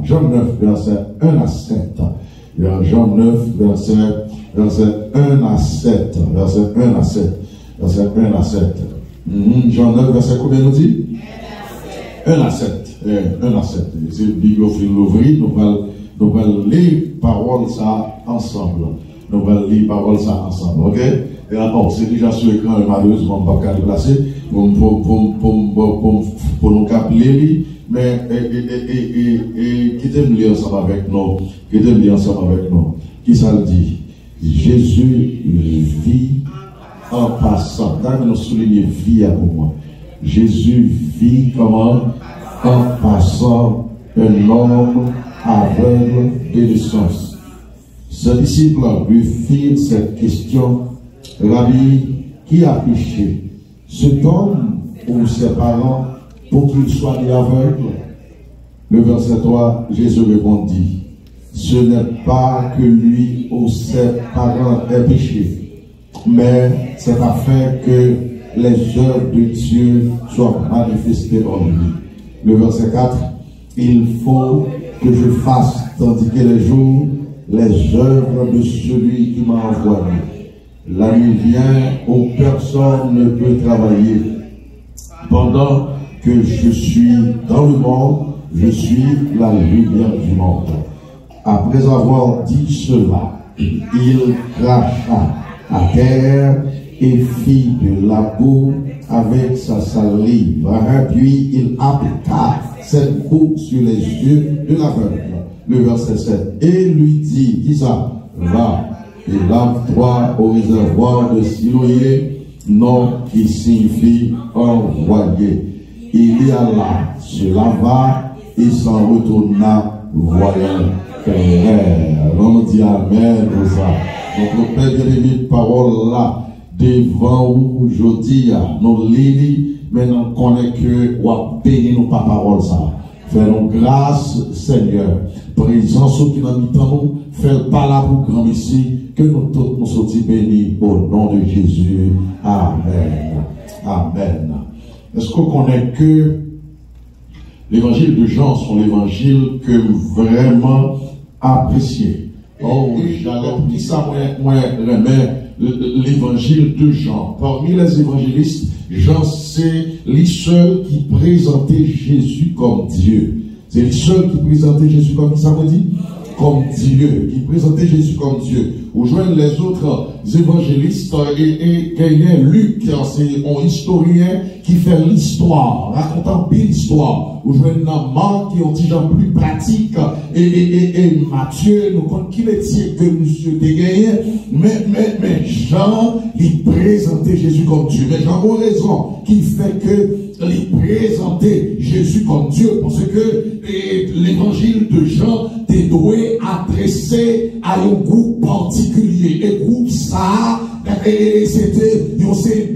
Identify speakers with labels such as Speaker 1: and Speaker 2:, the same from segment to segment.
Speaker 1: Jean 9, verset 1 à 7. Jean 9, verset 1 à 7. Verset 1 à 7. Verset 1 à 7. Jean 9, verset combien nous dit? 1 à 7. 1 à 7. C'est le bibliophile l'ouvrir. Nous allons lire paroles ça ensemble. Nous allons lire paroles ça ensemble. Ok? Et alors, c'est déjà sur l'écran, malheureusement, on ne va pas déplacer pour nous capter. Mais, qui t'aime lire ensemble avec nous? Qui t'aime lire ensemble avec nous? Qui ça le dit? Jésus vit en passant. D'ailleurs, nous soulignons vie à moi. Jésus vit comment? En passant un homme aveugle et de sens. Ce disciple lui fit cette question: Rabbi, qui a péché, cet homme ou ses parents, pour qu'il soit né aveugle? Le verset 3, Jésus répondit: ce n'est pas que lui ou ses parents aient péché, mais c'est afin que les œuvres de Dieu soient manifestées en lui. Le verset 4, il faut que je fasse, tandis que les jours, les œuvres de celui qui m'a envoyé. La nuit vient où personne ne peut travailler. Pendant que je suis dans le monde, je suis la lumière du monde. Après avoir dit cela, il cracha à terre et fit de la boue avec sa salive. Puis il appliqua cette boue sur les yeux de l'aveugle. Le verset 7. Et lui dit, qui ça? Va et lave-toi au réservoir de Siloé, nom qui signifie envoyé. Il y alla, se lava et s'en retourna voyant clair. On dit Amen pour ça. Donc le Père bien-aimé, parole là, devant vous aujourd'hui, nous lisons, mais nous connaissons que nous bénissons nos paroles ça. Faisons grâce, Seigneur. Présence qui nous nous fait pas là pour grand ici, que nous tous nous sommes bénis au nom de Jésus. Amen. Amen. Est-ce qu'on connaît que l'évangile de Jean sont l'évangile que vraiment apprécié? Oh, j'allais dire ça, moi, l'évangile de Jean. Parmi les évangélistes, Jean, c'est lui seul qui présentait Jésus comme Dieu. C'est lui seul qui présentait Jésus comme, ça veut dire? Comme Dieu, qui présentait Jésus comme Dieu. Ou joignent les autres évangélistes et Luc, c'est un historien qui fait l'histoire, racontant bien l'histoire. Ou joignent Marc qui ont dit gens plus pratique et Matthieu, nous compte qu'il est que monsieur dégagné, mais Jean, il présentait Jésus comme Dieu. Mais Jean a raison qui fait que il présentait Jésus comme Dieu, parce que l'évangile de Jean est doué adressé à un groupe particulier. Et groupe ça, c'était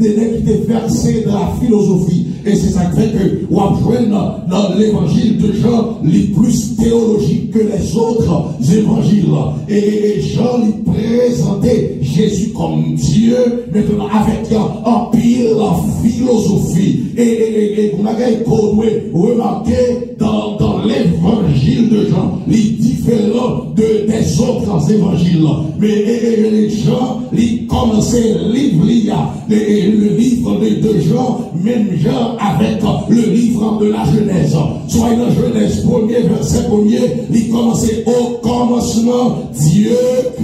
Speaker 1: des nègres qui étaient versés dans la philosophie. Et c'est ça qui fait que dans l'évangile de Jean, les plus théologique que les autres évangiles. Et Jean lui présentait Jésus comme Dieu, maintenant avec un pile philosophie. Et vous avez remarqué dans l'évangile de Jean, les différents des autres évangiles. Mais les gens, ils commençaient le livre de Jean, même Jean avec le livre de la Genèse. Soit dans Genèse 1er, verset 1er, il commençait au commencement, Dieu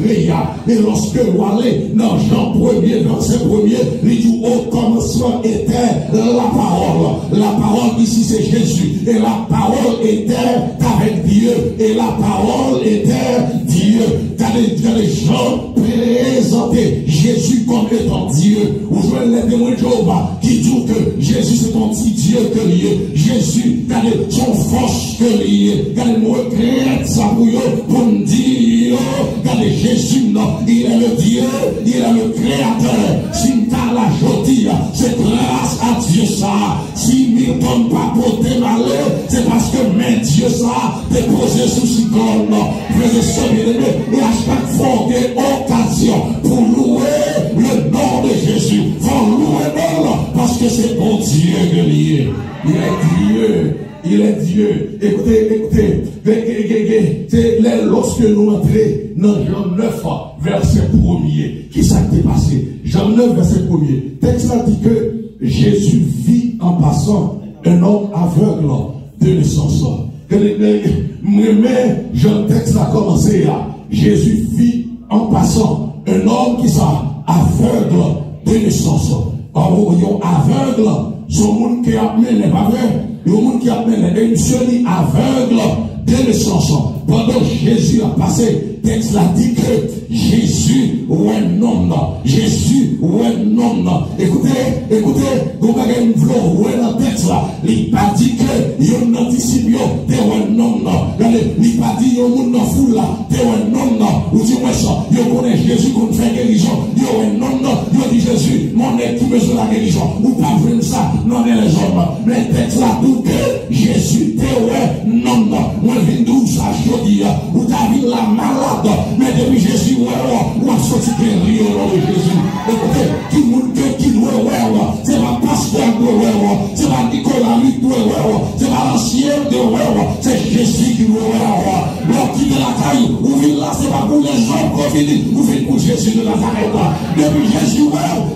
Speaker 1: créa. Et lorsque vous allez dans Jean 1er, verset 1er, il dit au commencement était la parole. La parole ici c'est Jésus. Et la parole était avec Dieu. Et la parole était Dieu. Quand les gens présentaient Jésus comme étant Dieu, vous jouez les témoins de Jéhovah qui disent que Jésus c'est un petit Dieu que lié. Jésus, regardez son force que lié. Regardez moi créer ça pour me dire, regardez Jésus, non, il est le Dieu, il est le créateur. Si t'as la jolie, c'est grâce à Dieu ça. Si Milton pas porté malheur, c'est parce que même Dieu ça déposé sous ce corps. Frères et sœurs bien-aimés, et à chaque fois qu'il y a occasion pour louer le nom de Jésus, faut louer le nom parce que c'est bon Dieu que lié. Il est Dieu. Il est Dieu. Écoutez, c'est lorsque nous entrons dans Jean 9, verset 1er. Qui ça qui est passé? Jean 9, verset 1er. Texte là dit que Jésus vit en passant un homme aveugle de naissance. Mais Jean texte a commencé là. Jésus vit en passant un homme qui ça aveugle de naissance. Aveugle, son monde qui a mené les aveugle, le monde qui a mené les seul aveugle de naissance. Pendant que Jésus a passé, texte là dit que Jésus ou un homme, Jésus ou un homme. Écoutez, vous avez une fleur ou un texte là, il n'a pas dit que il y a un disciple de un homme. Il n'a pas dit qu'il y a un foule là, de un homme. Ou dit moi ça, il connaît Jésus qu'on fait guérison. Il y a un homme, il dit Jésus, mon est qui besoin de la guérison. Ou pas vraiment ça, non les hommes. Mais texte là dit que Jésus de un homme. Moi je viens d'où ça, je dis, ou t'as vu la malade, mais depuis Jésus, ou a sorti de rire au nom de Jésus. Écoutez, qui monte, qui doit, c'est ma pasteur de c'est ma Nicolas Luc de c'est ma l'ancien de c'est Jésus qui doit. L'homme qui de la caille, ou vient là, c'est pas pour les hommes qu'on finit, ou vient pour Jésus de Nazareth. Depuis Jésus,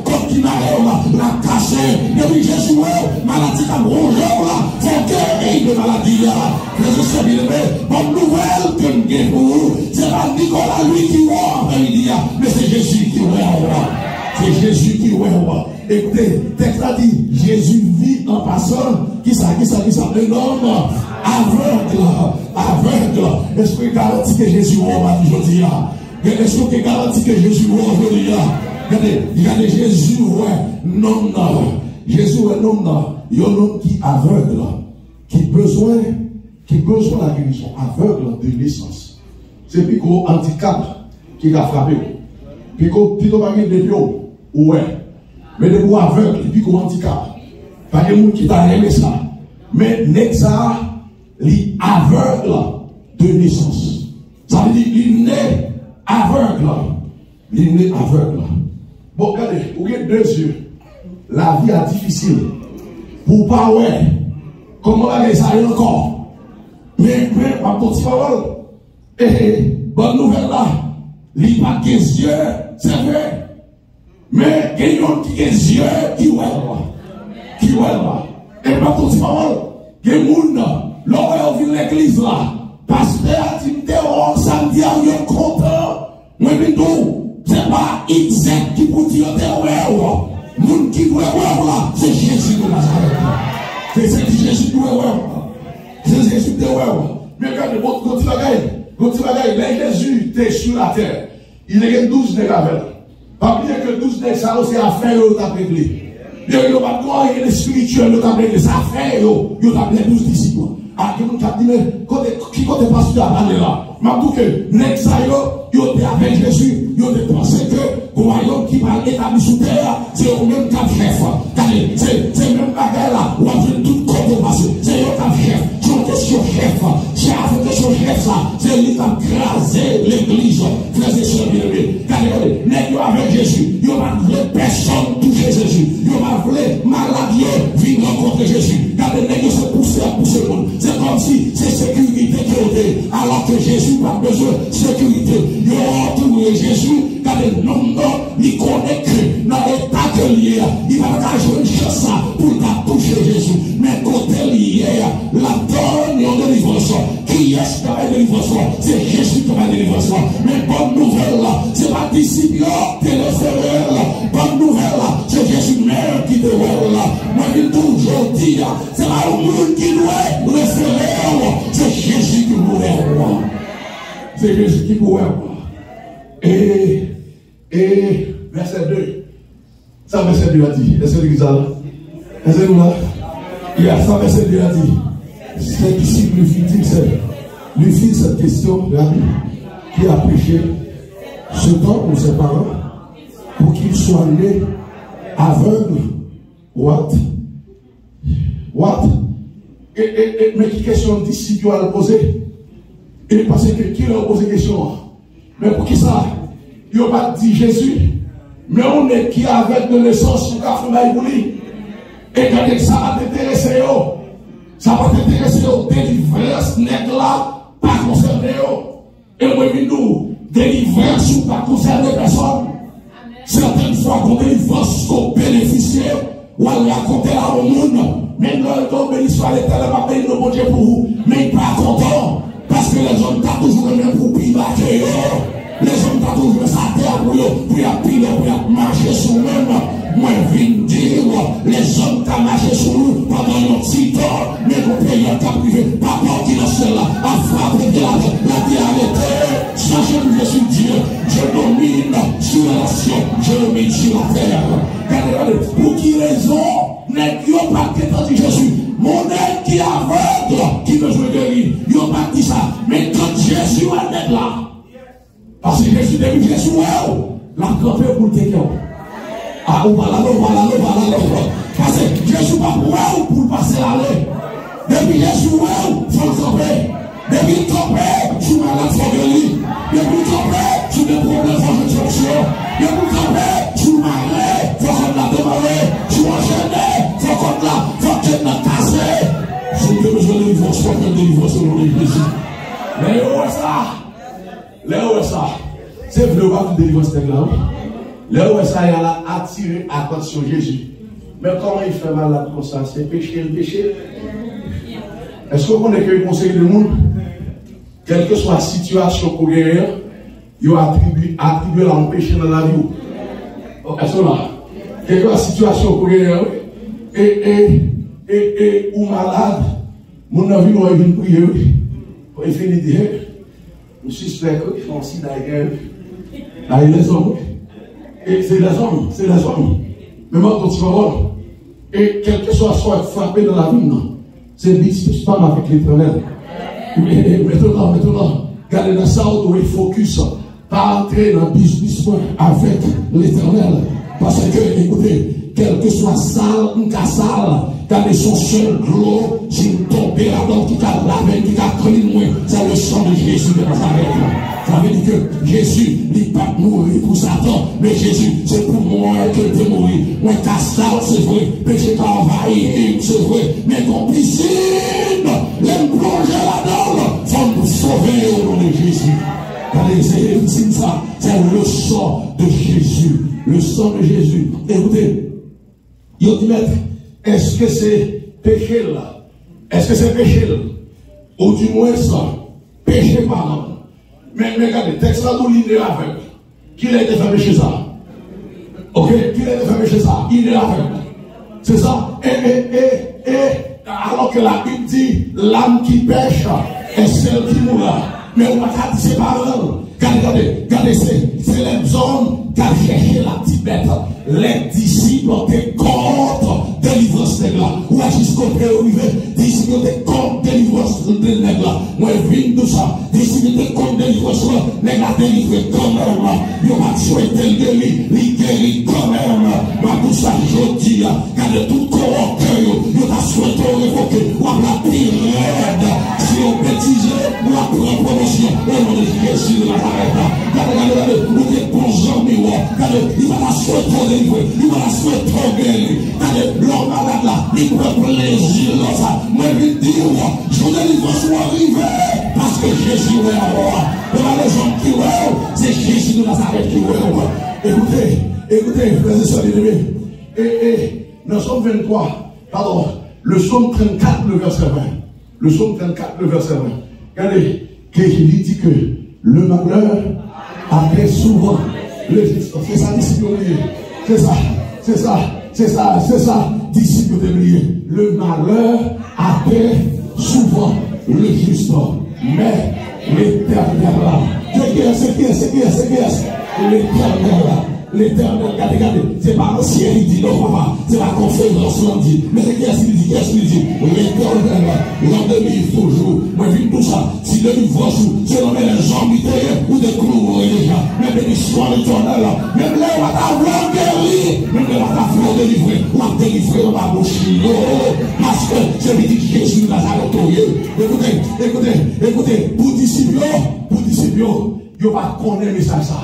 Speaker 1: comme qui n'arrive là, la cassé, depuis Jésus, maladie comme rougeeur là, faut guérir de maladie là. Je sais bien, bonne nouvelle que nous gagnons pour vous, c'est pas Nicolas lui qui voit après-midi, mais c'est Jésus qui voit. C'est Jésus qui voit. Écoutez, texte a dit, Jésus vit en passant, qui ça, un homme aveugle. Est-ce que garantit que Jésus voit aujourd'hui? Est-ce que garantit que Jésus voit aujourd'hui? Regardez, Jésus non. Jésus est non. Il y a un homme qui est aveugle, qui besoin de la guérison, aveugle de naissance. C'est plus gros handicap qui a frappé. Puis qu'on dit pas de bio, ouais. Mais de vous aveugle, puis qu'on handicap. Pas de monde qui t'a aimé ça. Mais Nexa, il aveugle de naissance. Ça veut dire il naît aveugle. Il naît aveugle. Bon, regardez, vous avez deux yeux. La vie est difficile. Pour pas ouais. Comment la ça encore? Mais, ma petite parole. Bonne nouvelle là. Il n'a pas des yeux, c'est vrai. Mais il y a des yeux qui voient là. Et ma petite parole. Il y a des gens, l'homme vient l'église là. Pasteur, tu me dis, samedi, il est content. Moi, c'est pas exact qui vous dit, le monde qui doit voir là, c'est Jésus de Nazareth. C'est Jésus qui doit voir. C'est Jésus qui doit voir. Mais regardez, quand Jésus était sur la terre, il y a 12 nègres avec. Pas bien que 12 nègres, ça c'est affaire au tablé. Il y a pas de spirituel au tablé, ça fait il y a 12 disciples. Ah, qui nous a dit, mais qui côté pasteur à parler là? Mais tout que, next il y a avec Jésus, il y a pensé que, le royaume qui va établir sous terre, c'est au même cap chef. C'est le même bagage là, où on fait tout côté passé. C'est le cap chef. C'est une question chef. C'est avec question chef ça. C'est lui qui a crasé l'église. Frères et sœurs bien-aimés. Regardez, n'est-ce avec Jésus. Il n'y a pas de personne toucher Jésus. Il n'y a pas de maladie venir rencontrer Jésus. Regardez, n'est-ce pas pousser le monde. C'est comme si c'est sécurité qui est alors que Jésus n'a pas besoin de sécurité. Il y a entouré Jésus. Regardez, non, il connaît que dans l'état que il y a, il va pas jouer une chance pour toucher Jésus. Mais côté lié, la donne de délivrance. Qui est-ce qui va délivrance? C'est Jésus qui va délivrance. Mais bonne nouvelle, c'est la disciple téléphérique. Bonne nouvelle, c'est Jésus même qui te voit là. Moi, je toujours dis, c'est là où monde qui doit référer. C'est Jésus qui nous voit. C'est Jésus qui nous voit. Et verset 2. Ça, verset 2 a dit. Est-ce que l'église a là? Est-ce que nous là? Il y a ça, verset 2 a dit. Ses disciples lui fit cette question, qui a prêché ce temps pour ses parents, pour qu'il soit né aveugle. What? Mais qui question disciple a posé? Et parce que qui leur a posé question? Mais pour qui ça? Il n'a pas dit Jésus. Mais on est qui avec de naissance sous café maïbouli. Et quand ça va t'intéresser, ça va t'intéresser au délivrance net là, pas pas concerné. Et moi, nous, délivrance ou pas concerné personne. Certaines fois, qu'on délivrance, qu'on bénéficie, ou à raconter à au monde, même dans l'histoire l'éternel va payer le bon Dieu pour vous, mais pas content, parce que les hommes t'ont toujours le même pour pibater. Les hommes t'ont toujours sa terre pour y appuyer, pour y marcher sur eux-mêmes. Moi, je viens dire, les hommes t'ont marché sur nous pendant un petit temps, mais qu'on paye un temps privé, pas parti dans celle-là, à frapper de la terre. Sachez que je suis Dieu, je domine sur la nation, je domine sur la terre. Regardez, pour qui raison n'est-ce pas que Jésus, mon aide qui est aveugle, qui veut jouer guérir, il n'a pas dit ça, mais quand Jésus est là, parce que Jésus depuis Jésus, la campé pour le téquer. Ah, voilà. Parce que Jésus pas pour passer l'allée. Depuis Jésus, il faut le camper. Depuis le camper, tu m'as la folie. Depuis le camper, tu des problèmes de instruction. Depuis le camper, tu m'arrêtes, il faut qu'on la démarrer. Tu enchaînes, il faut qu'on la casser. Je n'ai pas besoin de divorce, je n'ai pas de divorce au nom de Jésus. Léo, ça. C'est vrai, on va te délivrer ce là. Léo, ça, il a attiré l'attention de Jésus. Mais comment il fait malade comme ça? C'est péché, le péché. Est-ce qu'on connaît que le conseil du monde? Quelle que soit la situation qu'on gagne, il a attribué l'empêcher dans la vie. Est-ce qu'on a? Quelle que soit la situation qu'on gagne, et ou malade, mon avis, on vient prier. Il finit de dire, je suspecte qu'ils font aussi d'ailleurs. Là, les hommes. Et c'est les hommes. Mais moi, quand tu vas et quel que soit frappé dans la vie, non. C'est business pas avec l'éternel. Maintenant, regardez dans ça, on doit focus. Pas entrer dans le business avec l'éternel. Parce que, écoutez, quel que soit sale ou cas sale, gardez son seul gros, s'il tombe là-dedans, qui a lavé, qui a clean, c'est le sang de Jésus de Nazareth. Ça veut dire que Jésus n'est pas mourir pour Satan, mais Jésus, c'est pour moi que de mourir. Moi, casse-ça, c'est vrai, péché t'a envahi, c'est vrai, mais qu'on piscine, l'aime plonger là-dedans, faut nous sauver au nom de Jésus. Regardez, c'est ça, c'est le sang de Jésus. Le sang de Jésus. Écoutez, il dit, maître, est-ce que c'est péché là? Est-ce que c'est péché là? Ou du moins ça, péché par là. Mais regardez, texte là, il est aveugle. Qui a été fait péché ça? Ok, qui a été fait péché ça? Il est aveugle. C'est ça? Et, alors que la Bible dit, l'âme qui pêche est celle qui mourra. Mais on va pas dire c'est pas vrai. Regardez, c'est les hommes qui ont cherché la petite bête. Les disciples étaient contre délivrance de là. Ou à jusqu'au préorivé, disciples étaient contre délivrance de là. Moi, je viens de ça. Disciples étaient contre délivrance de là. Mais la délivré quand même. Ils ont souhaité le délit, les guéris quand même. Mais tout ça, je dis, regardez tout corps cœur, ils ont souhaité révoquer. Ou à la pire raide. Si on bêtise, ou à prendre promotion, au nom de Jésus de Nazareth. Regardez, vous êtes bons gens, mais regardez, il va la souhaiter délivrer, il va la souhaiter guérir. Regardez, l'homme malade là, il prend plaisir dans ça. Moi, je dis, je vous délivre, soit arrivé, parce que Jésus est à moi. Et là, les gens qui ouais, c'est Jésus de Nazareth qui ouais. Écoutez, frères et sœurs bien-aimés, et dans le psaume 23, pardon, le psaume 34, le verset 20. Le psaume 34, le verset 20. Regardez, qu'il dit que le malheur après souvent le juste. C'est ça, disciple oublié. C'est ça, disciple oublié. Le malheur après souvent le juste. Mais l'éternel là. C'est qui est l'éternel là. L'éternel, regardez, c'est pas l'ancien, il dit non, papa, c'est la conférence, on dit, mais qu'est-ce qu'il dit, l'éternel, l'endemi toujours, moi, je tout ça, si le livre joue, c'est l'homme les jambes, ou des clous, déjà, même l'histoire l'éternel, même là, on va t'avoir guéri, même là, on va t'avoir délivré, on va délivrer, on va boucher, parce que c'est lui dit Jésus, Nazareth, écoutez, pour disciples, il va connaître le message ça.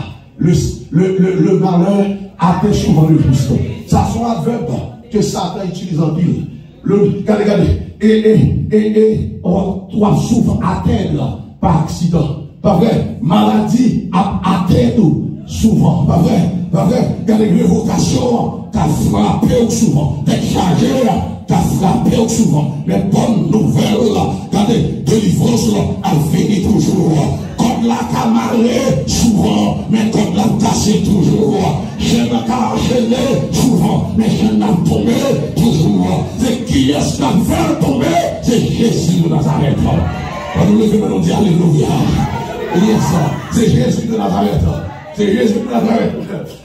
Speaker 1: Le malheur atteint souvent le juste. Ça sont aveugles que Satan utilise en pile. Regardez, et on doit souvent atteindre par accident. Pas vrai? Maladie a atteint nous souvent. Pas vrai? Pas vrai? Il y a des révocations qui ont frappé souvent. Des chargés qui ont frappé souvent. Les bonnes nouvelles, regardez, délivrance a fini toujours. Comme la camarade souvent, mais comme la cassé toujours. Je n'ai pas enchaîné souvent, mais je n'ai pas tombé toujours. C'est qui est-ce qui a fait tomber? C'est Jésus de Nazareth. On nous lever, on dit alléluia. C'est Jésus de Nazareth. C'est Jésus de Nazareth.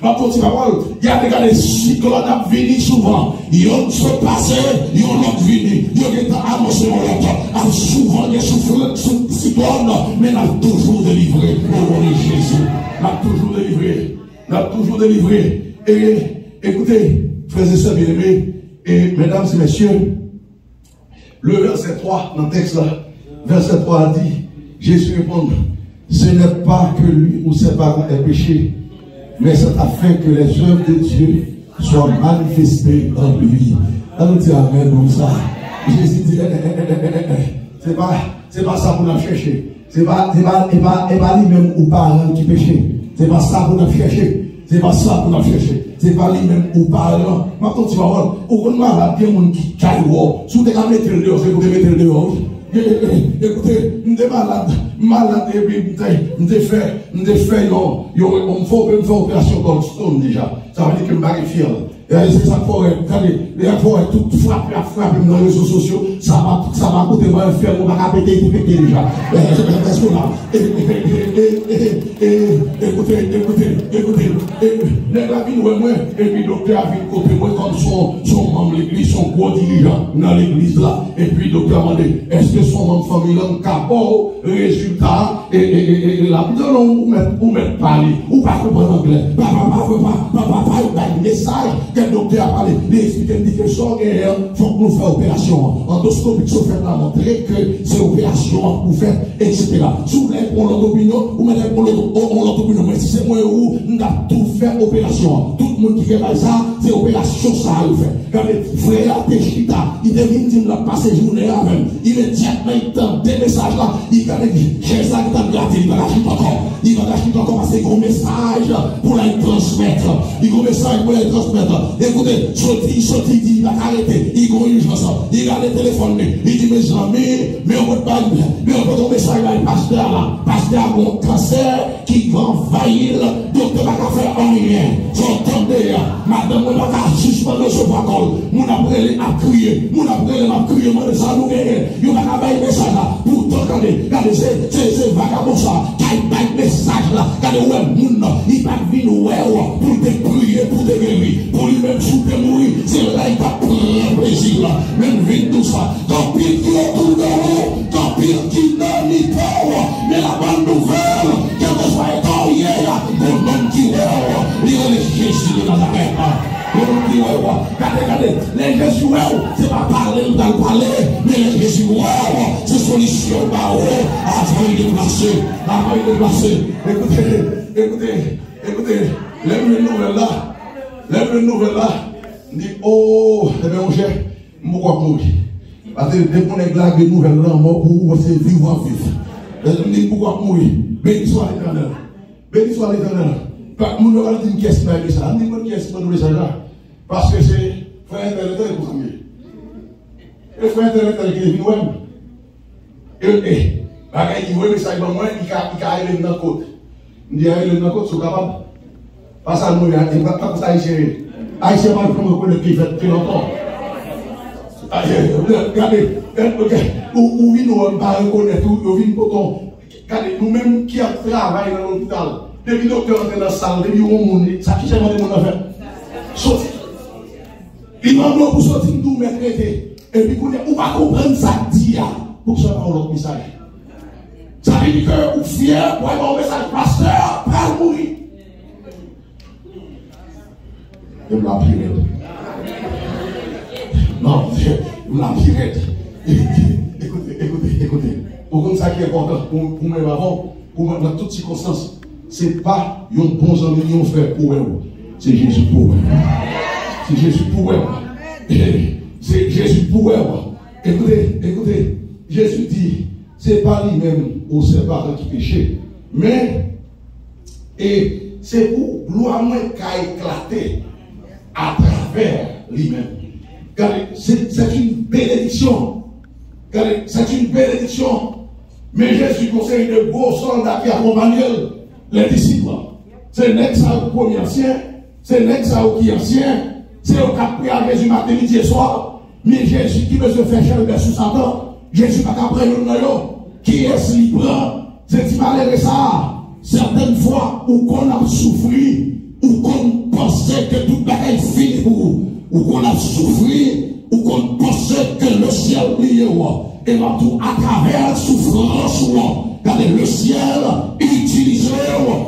Speaker 1: Ma petite parole, il y a des cyclones qui viennent souvent. Ils ont se passé, ils ont l'autre venu. Ils ont annoncé l'autre. Souvent, il y a cyclones, mais on a toujours délivré. Au nom de Jésus. On a toujours délivré. On a toujours délivré. Et écoutez, frères et sœurs bien-aimés, et mesdames et messieurs, le verset 3 dans le texte là, verset 3 a dit, Jésus répond, ce n'est pas que lui ou ses parents aient péché, mais c'est afin que les œuvres de Dieu soient manifestées en lui. Alors dit amen comme ça. Jésus dit, c'est pas ça qu'on a cherché. C'est pas lui-même ou parents qui péché. C'est pas ça qu'on a cherché. C'est pas ça qu'on a cherché. C'est pas lui-même ou parents. Maintenant tu vas voir, au malade, il y a des gens qui caillent. Si vous avez mettre le dehors, c'est vous mettre le dehors. Écoutez, nous sommes malades, et puis nous avons fait opération Goldstone déjà. Ça veut dire que nous sommes fiers. C'est ça qu'il faut tout frapper dans les réseaux sociaux. Ça va coûter moins faire, on va péter déjà. Écoutez, la vie nous est moins, et puis le docteur a vu côté moi comme son membre de l'église, son gros dirigeant dans l'église là. Et puis le docteur a demandé, est-ce que son membre famille là, capot, résultat, et la vie non, ou mettre parler, ou pas comprendre anglais. Papa, il message. Le docteur a parlé, il explique que son guerre, il faut que nous fassions opération. Endoscopie, il faut faire la montrer que c'est opération que vous faites, etc. Si vous voulez pour l'autre opinion, vous mettez pour l'autre opinion. Mais si c'est moi ou nous avons tout fait opération. Tout le monde qui fait ça, c'est opération ça à faire. Regardez, frère Techita, il devine qu'il a passé journée avec. Immédiatement, il tente des messages là. Il a dit, j'ai ça qui t'a gratté, il va lâcher encore. Il va lâcher encore parce qu'il y a un message pour la transmettre. Il y a un message pour la transmettre. Écoutez, sorti, dit, il va arrêter. Il y a une urgence. Il a le téléphone. Il dit, mes amis, mais on ne peut pas, mais on peut tomber ça, il y a un pasteur là. Pasteur a un cancer qui va envahir. Donc, tu ne vas pas faire rien. J'entendais, madame, on ne va pas suspendre ce vocal. Mon après, a crié. Mon après, a crié. Mon ça nous gagne. Il va pas faire un message là. Pourtant, regardez, c'est vagabond ça. Il va un message là. Regardez, où est le monde. Il va venir pour te prier, pour te guérir. Pour lui-même, sous te mourir. C'est là qu'il va prendre plaisir là. Même vite tout ça. Tant pis qui est tout dehors. Tant pis qui n'a ni peur. Mais la bonne nouvelle, quel que soit étant hier, mon nom qui est, il est Jésus de Nazareth. Regardez, les Jésus, c'est pas parler ou dans parler, mais les Jésus, c'est solution, avant de déplacer. Écoutez, lève une nouvelle là, dit, oh, eh bien, mon cher, pourquoi mourir? Parce que dès qu'on est là, des nouvelles là, pour vous, c'est vivre en vivre. Je me dis, pourquoi mourir? Béni soit l'Éternel. Béni soit l'Éternel. Nous ne allons pas dire qu'est-ce que c'est ça. Nous ne qu'est-ce que c'est ça. Parce que c'est frère intellectuel pour ça. Et frère intellectuel qui est venu même. Et il voit ça, il va moins, il a aller dans le côté. Il dit, aller dans le côté, c'est capable. Pas ça, nous, il ne va pas pour ça, Haïtien. Haïtien va prendre le qui fait très longtemps. Regardez, où vient nous pas reconnaître, où vient pourtant. Regardez, nous-mêmes qui travaillons dans l'hôpital, depuis le docteur entre dans la salle, depuis où on est, ça qui s'est demandé mon affaire. Sorti. Il m'a demandé pour sortir, nous mettre traité. Et puis, on ne va comprendre ça dit pour ça par l'autre message. Ça veut dire que vous fier pour avoir un message, pasteur, pas mourir. Je me la pirate. Non, je me la pirate. Écoutez. Pour comme ça qui est important, pour même avant, pour dans toutes circonstances, ce n'est pas un bon ami, un frère pour elle. C'est Jésus pour elle. C'est Jésus pour elle. C'est Jésus pour elle. Écoutez, Jésus dit, ce n'est pas lui-même ou ses parents qui péchaient, mais et c'est pour gloire moins qu'à éclater à travers lui-même. C'est une bénédiction. C'est une bénédiction. Mais Jésus conseille de gros soldats qui accompagnent les disciples. C'est l'ex au premier ancien, c'est l'ex qui est ancien, c'est au cap à Jésus matin, midi et soir. Mais Jésus qui veut se faire changer sous Satan, Jésus n'a qu'à prendre le nom. Qui est-ce qui prend? C'est qui malheureux ça. Certaines fois où qu'on a souffri, où qu'on pensait que tout est fini pour vous, où qu'on a souffri, où qu'on pensait que le ciel brillait, et tout à travers la souffrance, regardez, le ciel utilisé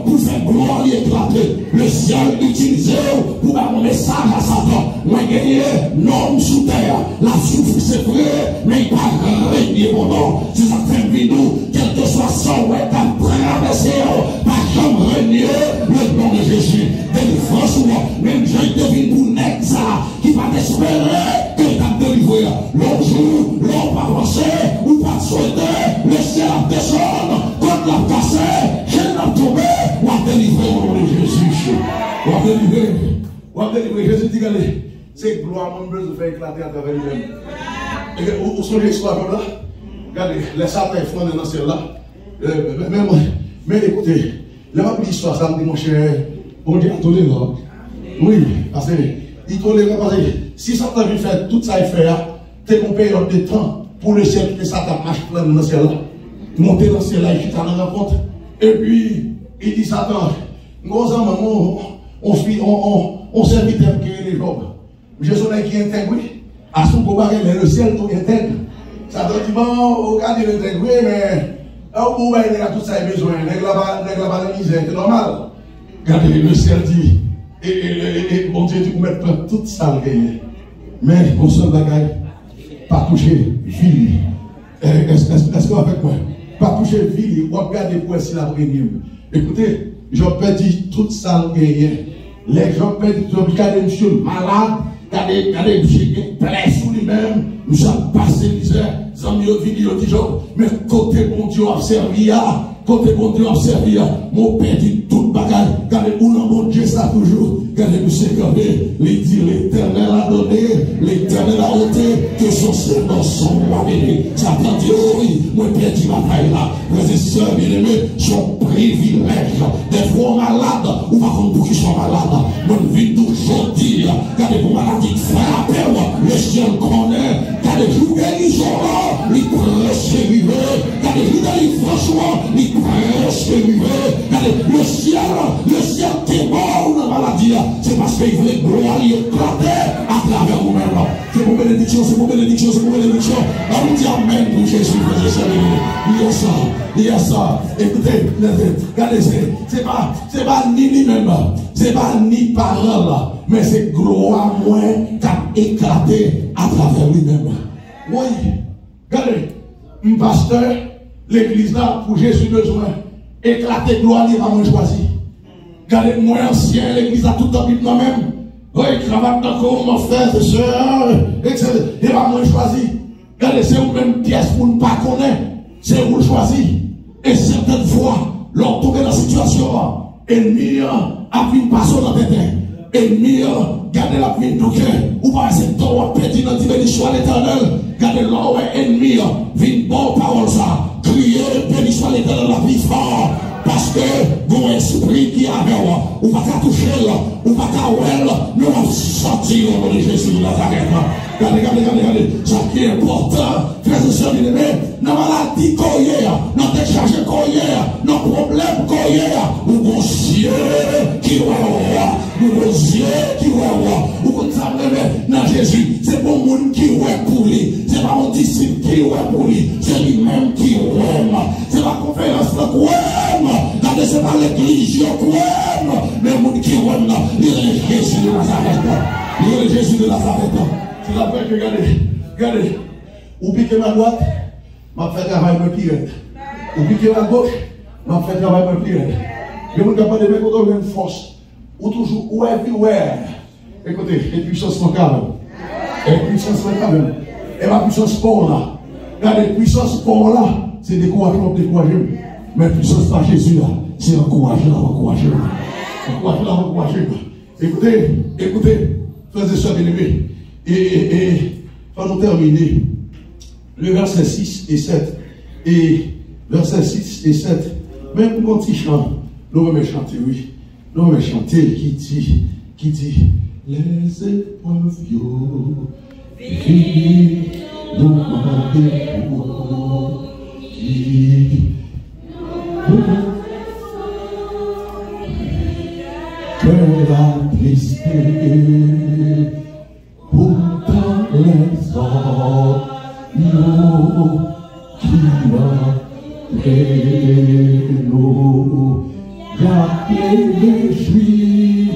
Speaker 1: pour faire gloire et éclater. Le ciel utilisé pour faire un message à Satan. Moi, gagner non sous terre. La souffrance c'est vrai, mais il pas régner mon nom. Si ça fait vidéo, quel que soit son ouais, t'as traversé, pas jamais régner le nom de Jésus. Délivrance, même je devine pour net ça, qui va t'espérer que t'as délivré. L'autre jour, l'on va avancer, ou pas souhaiter, le ciel a descendre, quand l'a passé, je l'ai tombé, ou a délivré au nom de Jésus. Ou a délivré. Ou a délivré. Jésus dit, regardez, c'est gloire, mon besoin de faire éclater à travers lui-même. Où sont les histoires comme là? Regardez, les satans font dans celle-là. Mais écoutez, il n'y a pas d'histoire, ça me dit, mon cher, on dit à tolérant. Oui, parce que, il tolère, parce que si Satan veut faire tout ça, il fait, t'es une période de temps pour le ciel, que Satan marche plein dans le ciel-là. Monter dans le ciel-là, il quitte à la rencontre. Et puis, il dit Satan, nous avons on serviteur qui est les jobs. Je suis qui est intégré. À son combat, le ciel, tout intègre. Satan dit, bon, regardez l'intégré, mais au bout, il a tout ça besoin. Il n'a pas de misère, c'est normal. Regardez, le ciel dit, et mon Dieu, tu peux mettre toute ça gagné. Mais, pour seul bagaille, pas toucher vie. Est-ce qu'on avec moi? Pas toucher vie, ou regarder pour essayer la première. Écoutez, je peux dire toute ça gagné. Les gens peuvent dire, regardez monsieur malade, regardez monsieur qui est plein sous lui-même, nous avons passé misère, nous avons mis vidéo dit, mais côté bon Dieu a servi, côté bon Dieu a servi, mon père dit toute bagaille, regardez où non bon Dieu ça toujours, regardez monsieur regardez, il dit l'éternel a donné, l'éternel a ôté, que son Seigneur son roi béni. Ça t'a dit, oui, mon père dit bataille là, frères et sœurs bien-aimés, son privilège, des fois malades, ou par contre pour qu'ils soient malades, mon vie toujours dire, regardez pour maladie frappez, le ciel connaît, regardez vous guérissons, les presque vivés, regardez vous guérissez franchement, les presque vivés, regardez le ciel qui est mort dans la maladie, c'est parce qu'il voulait gloire et éclater à travers vous-même. C'est mon bénédiction, c'est mon bénédiction, c'est mon bénédiction. On dit amen pour Jésus, frères et sœurs. Il y a ça, il y a ça. Écoutez, regardez, c'est pas ni lui-même, c'est pas ni parole, mais c'est gloire moins qu'à éclater à travers lui-même. Oui, regardez, un pasteur, l'église là, pour Jésus besoin, éclater gloire, il va moins choisi. Regardez, moi ancien, l'église a tout en Bible moi-même. Oui, cravate encore, mon frère, et soeur, etc. Il va moins choisi. Regardez, c'est une même pièce pour ne pas connaître. C'est vous choisi. Et certaines fois, l'on tombe dans la situation, ennemi a vu une personne dans la tête. Ennemi, gardez la vie de cœur. Ou pas, c'est toi, petit dans la bénédiction à l'éternel. Gardez là où ennemi, vient une bonne parole, ça. Crier, bénédiction à l'éternel, la vie fort. Parce que mon esprit qui a avec moi, ou pas qu'à toucher, ou pas qu'à ouer, nous allons sortir au nom de Jésus de Nazareth. Regardez, ça qui est important, frères et sœurs bien-aimés, dans la maladie qu'on y est, dans la décharge qu'on y est, dans le problème qu'on y est, ou mon Dieu qui voit au roi, ou mon Dieu qui voit au roi, ou qu'on s'appelle dans Jésus, c'est bon monde qui voit pour lui, c'est pas mon disciple qui voit pour lui, c'est lui-même qui voit, c'est la conférence qui voit. Regardez, c'est pas l'église qui aime, mais le monde qui aime, il est Jésus de Nazareth. Il est Jésus de Nazareth. C'est la peine que regardez, ou piquez ma droite, m'a fait travail pour pire. Ou piquez ma gauche, m'a fait travail pour pire. Le monde capable de mettre une force, ou toujours, ou everywhere. Écoutez, et puissance locale. Et puissance locale. Et ma puissance pour là. Regardez, puissance pour là. c'est découragement, décourager. Mais puissance par Jésus là, c'est encourager, encourager. Écoutez, frères et sœurs bien-aimés. Et pour nous terminer, le verset 6 et 7. Et verset 6 et 7. Même quand il chante, nous allons chanter, oui. Nous allons chanter qui dit, les épreuves, nous rendez-vous, qui attristé, pourtant les hommes qui nous les juifs,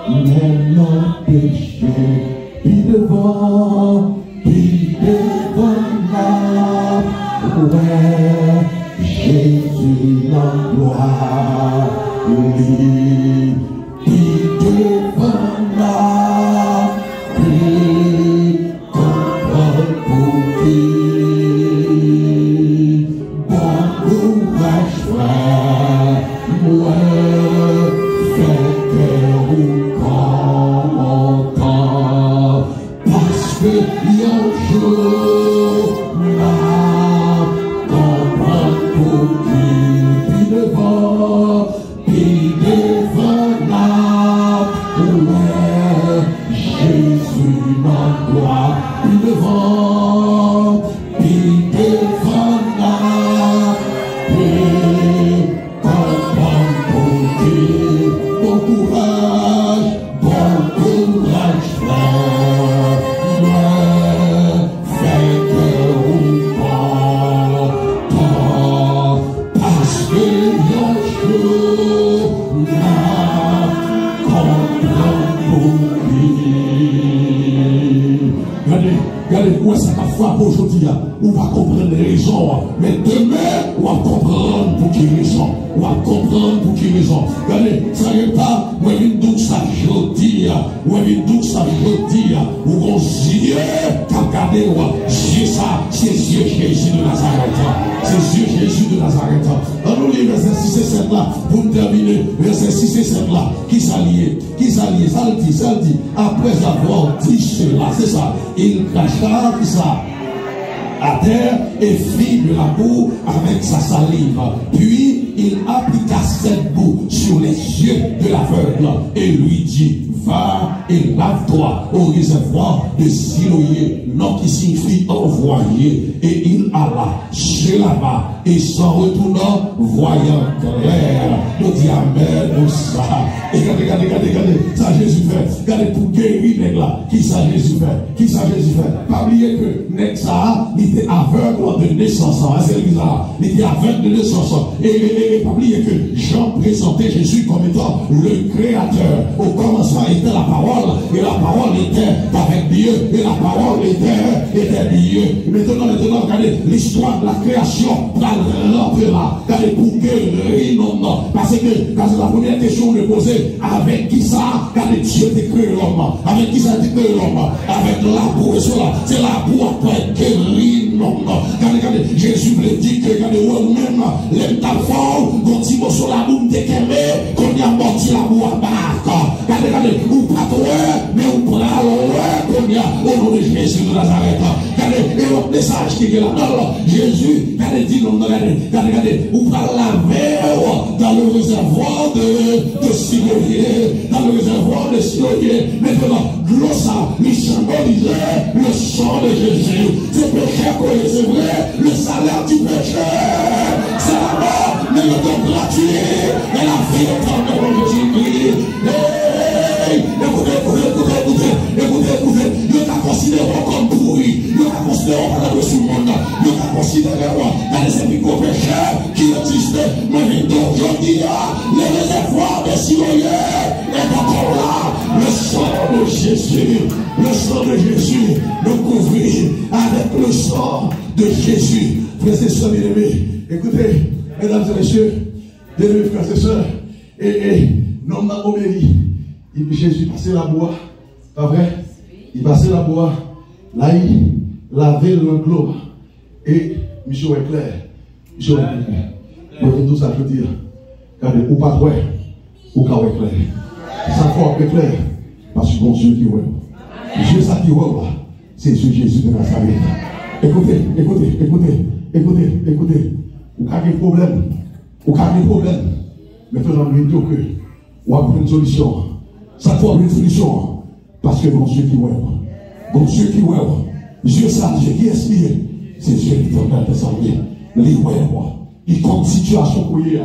Speaker 1: même nos péchés, puis devant la ouais, Jésus la gloire, lui, puis devant la comprendre pour qui, bon courage frère, ouais, fais cœur ou content, parce que un jour là, comprendre pour qui, puis devant la ouais, Jésus ma gloire, puis devant la comprendre pour qui, bon courage frère, ouais, fais que ou pas, parce que un jour là, comprendre pour regardez, où est-ce que ta foi aujourd'hui, on va comprendre les raisons, mais demain, on va comprendre pour qui raison. On va comprendre pour qui raison. Regardez, ça n'est pas, moi, je dis ça jeudi, ou qu'on yeux, qu'à regarder, c'est ça, c'est yeux Jésus de Nazareth. C'est yeux Jésus de Nazareth. On nous lit verset 6 et 7 là, pour terminer, verset 6 et 7 là, qui s'allie, ça le dit, après avoir dit cela, c'est ça, il cracha, qui ça, à terre et fit de la boue avec sa salive. Puis il appliqua cette boue sur les yeux de l'aveugle et lui dit, va et lave-toi au réservoir de Siloé, nom qui signifie envoyé. Et il alla, se lava et s'en retournant, voyant clair. Nous dit amen, nous ça. Et regardez, ça Jésus fait. Regardez pour guérir les là. Qui ça Jésus fait? Pas oublier que Nexa, il était aveugle de naissance. C'est bizarre. Il était aveugle de naissance. Et pas oublier que Jean présentait Jésus comme étant le créateur. Au commencement était la parole, et la parole était avec Dieu, et la parole était Dieu. Maintenant, regardez l'histoire de la création, regardez pour guérir non. Parce que c'est la première question de poser, avec qui ça, regardez Dieu t'a créé l'homme, avec qui ça t'a créé l'homme, avec la boue, c'est la boue après guérir non. Regardez, Jésus me dit que regardez, vous-même, l'aime ta fort, quand il va sur la boue, t'es qu'aimé, qu'on y a morti la boue à barre. Regardez, ou pas toi, mais ou pas qu'on y a au nom de Jésus de Nazareth. Regardez, et l'autre message qui est là, non, Jésus, regardez, dit non, regardez, ou pas laver dans le réservoir de Siloé, maintenant, glossa, il symbolisait le sang de Jésus. C'est péché qu'on c'est vrai, le salaire du péché, c'est la mort, mais le don gratuit, et la vie éternelle de Jésus-Christ. Écoutez, nous t'a considéré comme pourri, nous t'a considéré comme le monde, nous t'a considéré comme les épicaux pécheurs qui existaient, mais aujourd'hui, les réservoirs de Siloé est encore là. Le sang de Jésus nous couvrit avec le sang de Jésus. Frères et sœurs bien-aimés, écoutez, mesdames et messieurs, bien-aimés frères et sœurs, et non m'a obéi. Jésus passait la bois, pas vrai? Il passait la bois, là il lavait le globe. Et Monsieur est clair. Monsieur est clair. Vous tout ça, je veux dire. Regardez, ou pas vrai, ou pas clair. Ça fait clair. Parce que bon Dieu qui voit. Dieu ça qui voit, c'est Dieu Jésus de Nazareth. Écoutez. Ou pas de problème. Maintenant, nous disons que ou avoir une solution. Ça faut une solution. Parce que bon Dieu qui voit. Bon Dieu qui voit. Dieu ça, Dieu qui est. C'est Dieu qui t'entend te salver. Les ouais, il compte situation pour y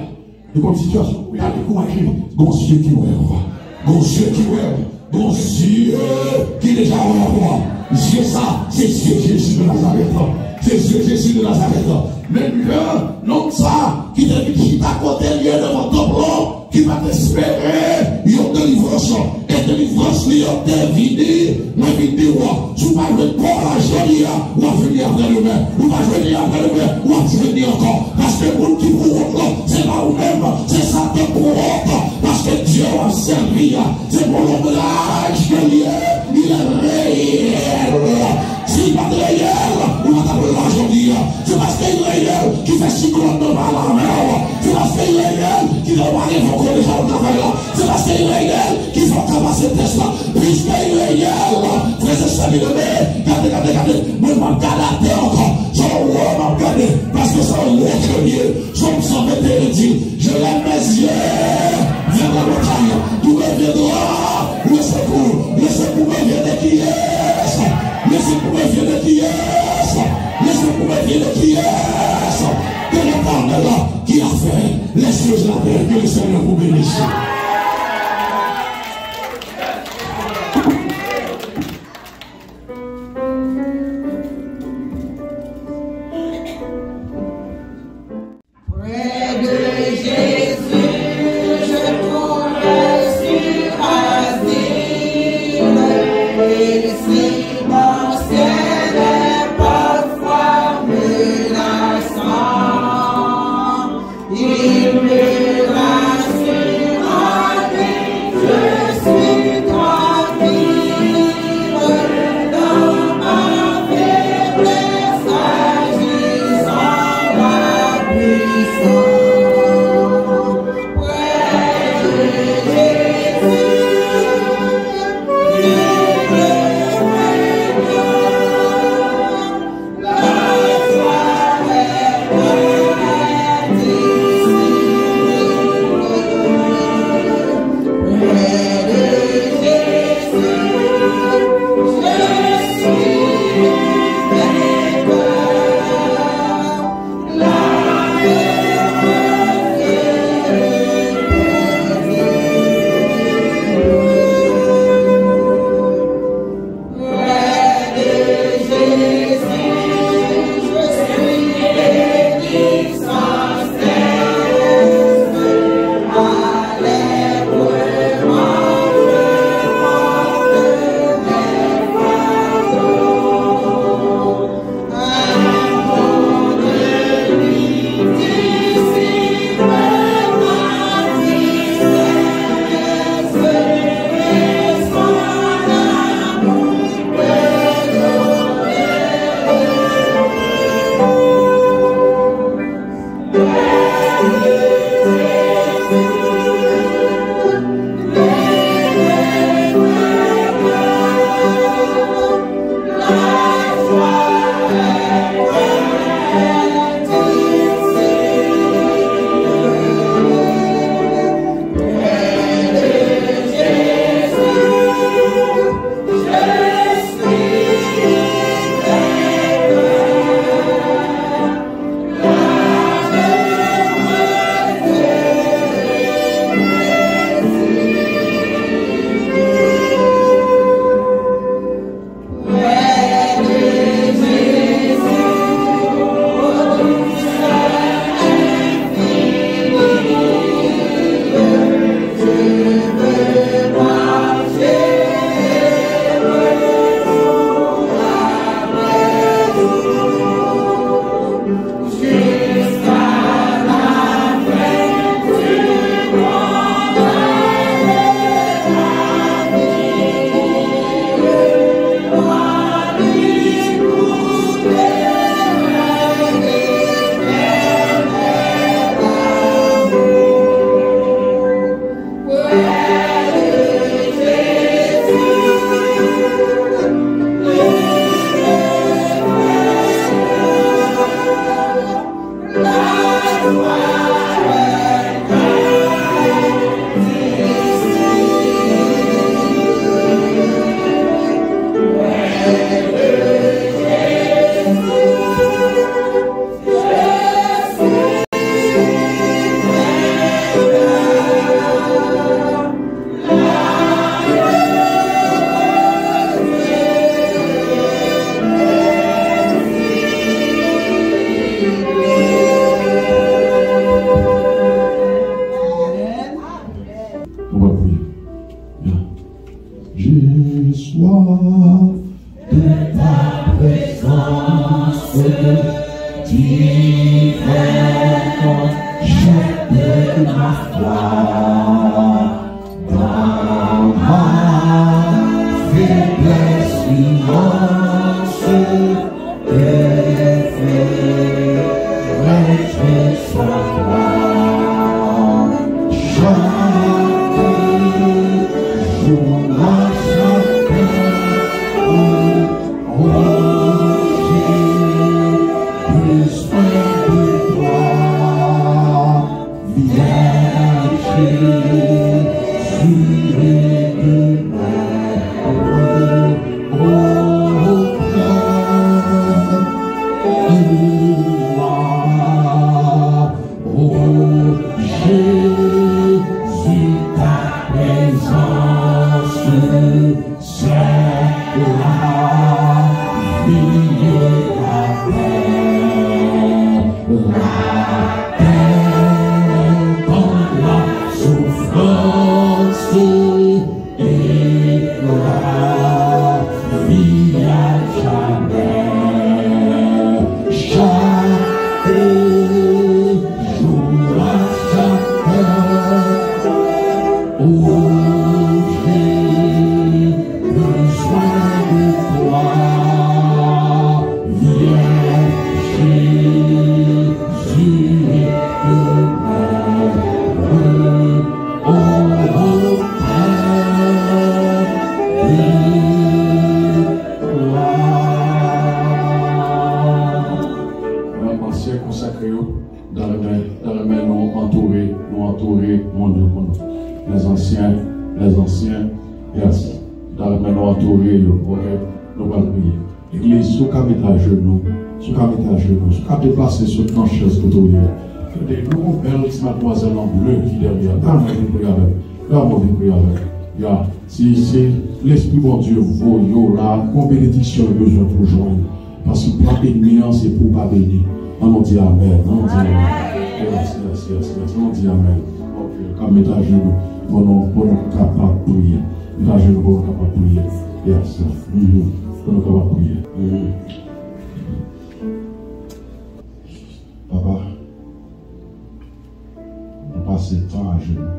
Speaker 1: il compte situation pour y aller. Bon Dieu qui voit. Bon Dieu qui voit. Bon Dieu qui déjà voit. Dieu ça, c'est Dieu Jésus de Nazareth. C'est Dieu Jésus de Nazareth. Mais Dieu, non ça, qui te à côté lié devant ton blanc, qui va t'espérer, il y a délivrance. Et délivrance, il y a dévidé, mais vidéo, tu vas le port à jolie, ou à venir après le main, ou à venir après le main, ou à venir encore. Parce que le monde qui vous rentre, c'est là où même, c'est ça qui pour rentre. Parce que Dieu a servi, c'est pour l'ombrage de Dieu, il est réel. S'il va de réel, on va t'appeler aujourd'hui. C'est parce qu'il est réel qui fait cyclone de mal à la mer. C'est parce qu'il est réel qui doit aller vos cours déjà au travail. C'est parce qu'il est réel qui va traverser test là. Puisqu'il est réel, frères et sœurs, regardez. Moi, je vais regarder encore. Je vais regarder parce que c'est un autre lieu. Je me sens bête dit, je lève mes yeux vers la montagne. D'où me viendra le secours me vient de qui est. Laissez pour me vieux de qui est. Laissez pour me vieux de qui est. Que l'Éternel qui a fait les choses de la terre, que le Seigneur vous bénisse.
Speaker 2: Alléluia.
Speaker 1: soif de ta présence, divers chante ma foi dans ma faiblesse immense et reste sans toi. Chaque jour à chaque heure, j'ai besoin de toi. Viens, Jésus, de Jésus, ta présence, c'est la vie et la paix, dans la souffrance et la vie à jamais. Chaque jour à chaque heure, oh, j'ai besoin de toi. Viens, Jésus, de oh, consacré dans le main nous entourer, mon Dieu, les anciens, yes, dans le main nous entourer, nous allons prier. L'église, sous qu'à mettre à genoux, sous qu'à déplacer sur une chaise côté. Des gros belles mademoiselles en bleu qui derrière. Dans ma vie, prier avec. Si l'Esprit bon Dieu vaut là, combien de bénédiction il a besoin pour joindre. Parce que pas bénir, c'est pour pas bénir. On dit Amen. On dit Amen. Yes. On dit Amen. Ok, quand mettre à genoux, pour nous capables de prier. Mettre à genoux pour nous capables de prier. Yes. Pour nous capables de prier. Papa, nous passons le temps à genoux.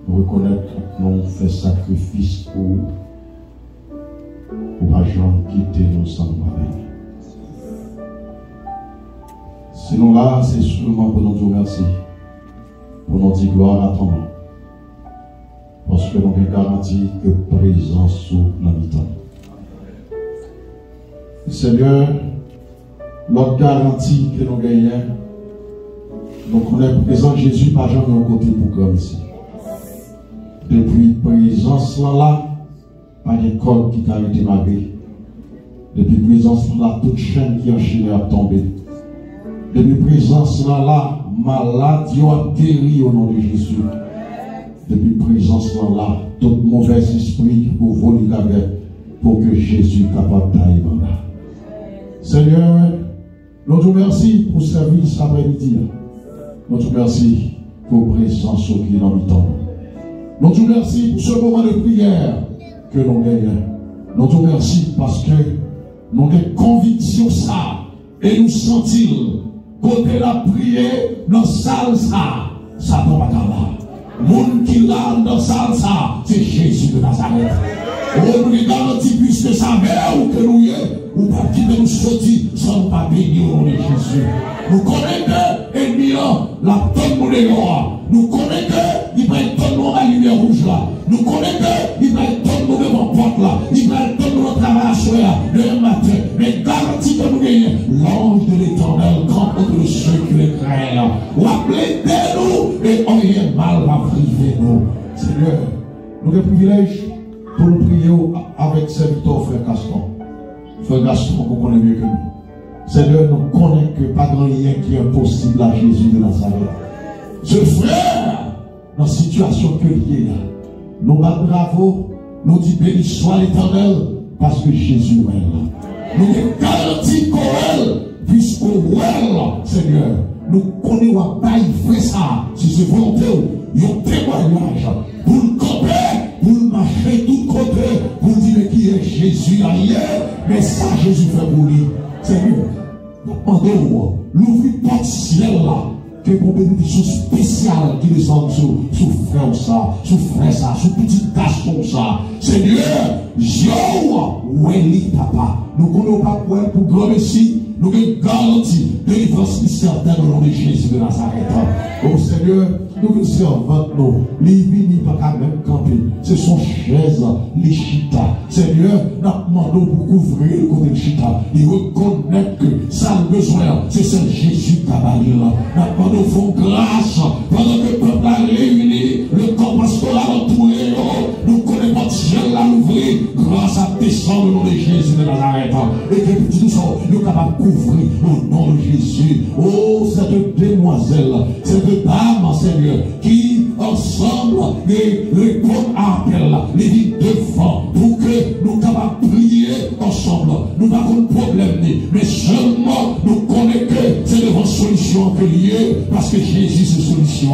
Speaker 1: Nous reconnaître que nous faisons sacrifice pour pas jamais quitter nous sans nous bénir. Sinon là, c'est seulement pour nous dire merci, pour nous dire gloire à ton nom. Parce que nous avons garanti que présence sous l'habitant. Seigneur, l'autre garantie que nous gagnons, nous connaissons présence Jésus par jamais au côté pour comme ici. Depuis présence là, pas d'école qui t'a été malgré. Depuis présence là, toute chaîne qui a enchaîné à tomber. Depuis présence là, maladie a guéri au nom de Jésus. Depuis présence là, tout mauvais esprit pour voler la guerre, pour que Jésus capable d'aller dans là. Seigneur, nous te remercions pour ce service après-midi. Nous te remercions pour présence qui est dans le temps. Nous te remercions pour ce moment de prière que nous gagnons. Nous te remercions parce que nous avons conviction ça et nous sentons côté la prière dans la salle ça tombe à là. Monde qui l'a dans la salle c'est Jésus de Nazareth. On nous garantit puisque sa mère ou que nous y est, ou pas qui nous sortir sans pas bénir au nom de Jésus. Nous connaissons l'ennemi la tonne de dehors. Nous connaissons il va être tonne à la lumière rouge là. Nous connaissons il va être tonne devant porte là. Il va être tonne notre travail à soir le matin. Mais garantie que nous gagnons l'ange de l'Éternel campe contre ceux qui les craignent. Ou appelez nous et rien mal va priver nous. Seigneur, nous avons le privilège pour nous prier avec serviteur frère Gaston. Frère Gaston, vous connaissez mieux que nous. Seigneur, nous connaissons que pas grand rien qui est impossible à Jésus de Nazareth. Ce frère, dans la situation que il est là, nous bat bravo, nous dit béni soit l'Éternel, parce que Jésus est là. Nous garantis qu'on est, puisqu'on est là, Seigneur. Nous connaissons pas y faire ça, si c'est volonté, il y a un témoignage pour le camper. pour marcher tout côté, pour dire qui est Jésus ailleurs, mais ça Jésus fait pour lui. Seigneur, nous demandons, l'ouvrir porte ciel là, que pour bénédiction spéciale qui descend sur frère ça, sur frère ça, sur petit garçon ça. Seigneur, Dieu, oui, papa, nous ne connaissons pas pour grand Messie. Nous avons garanti délivrance certaine au nom de Jésus de Nazareth. Oh Seigneur, nous servons nous. Les vignes pas qu'à même camper. Ce sont chaises, les chita. Seigneur, nous demandons pour couvrir le côté de chita. Et reconnaître que ça a besoin. C'est ce Jésus qui a parlé là. Nous demandons font grâce. Pendant que le peuple a réuni, le corps pastoral entouré, nous connaissons Dieu l'a ouvert grâce à descendre au nom de Jésus de Nazareth. Et que petit nous sommes capables de couvrir au nom de Jésus. Oh, cette demoiselle, cette dame, Seigneur, qui ensemble répondent à l'appel, les dit devant, pour que nous capables de prier ensemble. Nous n'avons pas de problème, mais seulement nous connaissons que c'est devant solution que lié, parce que Jésus c'est solution.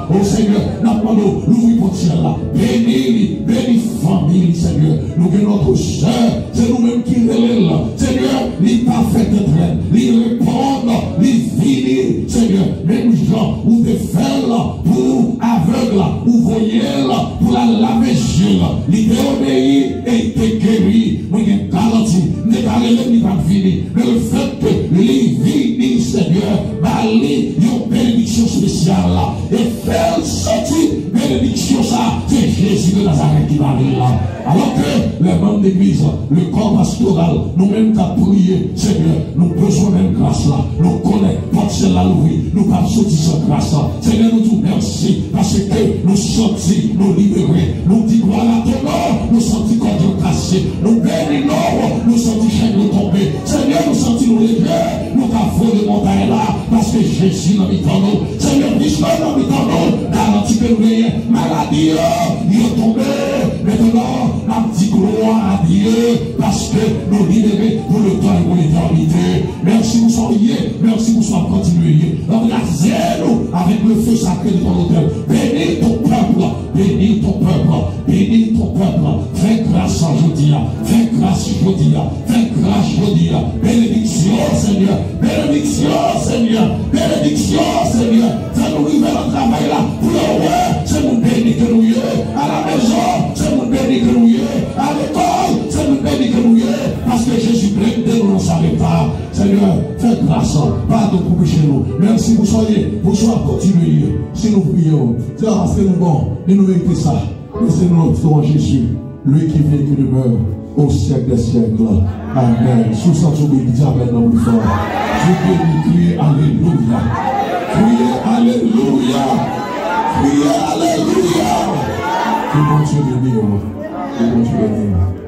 Speaker 1: Oh Seigneur, nous demandons l'ouvrir pour Dieu là. Bénis famille, Seigneur. Nous avons notre soeur, c'est nous-mêmes qui relèvent. Seigneur, les parfaits de traîne, les répondent, les vignes, Seigneur. Même gens, ou des fers pour aveugles, ou voyelles, pour la laver yeux, les obéis et été guéris. Moi, j'ai garanti, n'est pas relève, n'est pas fini. Mais le fait que les vignes, Seigneur, bali, une bénédiction spéciale là, et faire sortir bénédiction ça, c'est Jésus de Nazareth qui va là. Alors que les membres d'église, le corps pastoral, nous-mêmes qu'à prier, Seigneur, nous besoin même grâce là. Nous connaissons, porte celle-là l'ouvrir, nous pas sortir sans grâce là. Seigneur, nous disons merci, parce que nous sortis, nous libérer, nous disons voilà ton nom, nous sentis cordon cassé, nous bénissons, nous sentis chaîne nous tomber. Seigneur, nous sentis nous lever, nous avons les montagnes là, parce que Jésus n'a mis dans nous. Seigneur, Christ n'a mis dans nous, garantit que nous ayons maladie, il est tombé. Maintenant, nous disons gloire à Dieu, parce que nous libérés pour le temps et pour l'éternité. Merci pour soyez, merci pour soyez continuer. Embrasez-nous avec le feu sacré de ton autel. Bénis ton peuple, bénis ton peuple, bénis ton peuple. Fais grâce aujourd'hui, fais grâce aujourd'hui, fais grâce aujourd'hui. Bénédiction, Seigneur, bénédiction, Seigneur, bénédiction, Seigneur. Ça nous arrive dans le travail là, pour le roi, c'est mon béni que nous y est. À la maison, c'est mon béni que nous y est. À l'école, c'est mon béni que nous y est. Parce que Jésus plaît de nous, on ne s'arrête pas. Seigneur, fais grâce, pardon pour pécher nous. Même si vous soyez continuer. Si nous prions, c'est parce que nous bon, et nous méritons ça. Laissez-nous notre en Jésus, lui qui vient et qui demeure au siècle des siècles. Amen. Sous sa bénédiction, dis Amen dans le fort. Je bénis, criez Alléluia. Criez Alléluia. Criez Alléluia. Que bon Dieu bénisse. Que bon Dieu bénisse.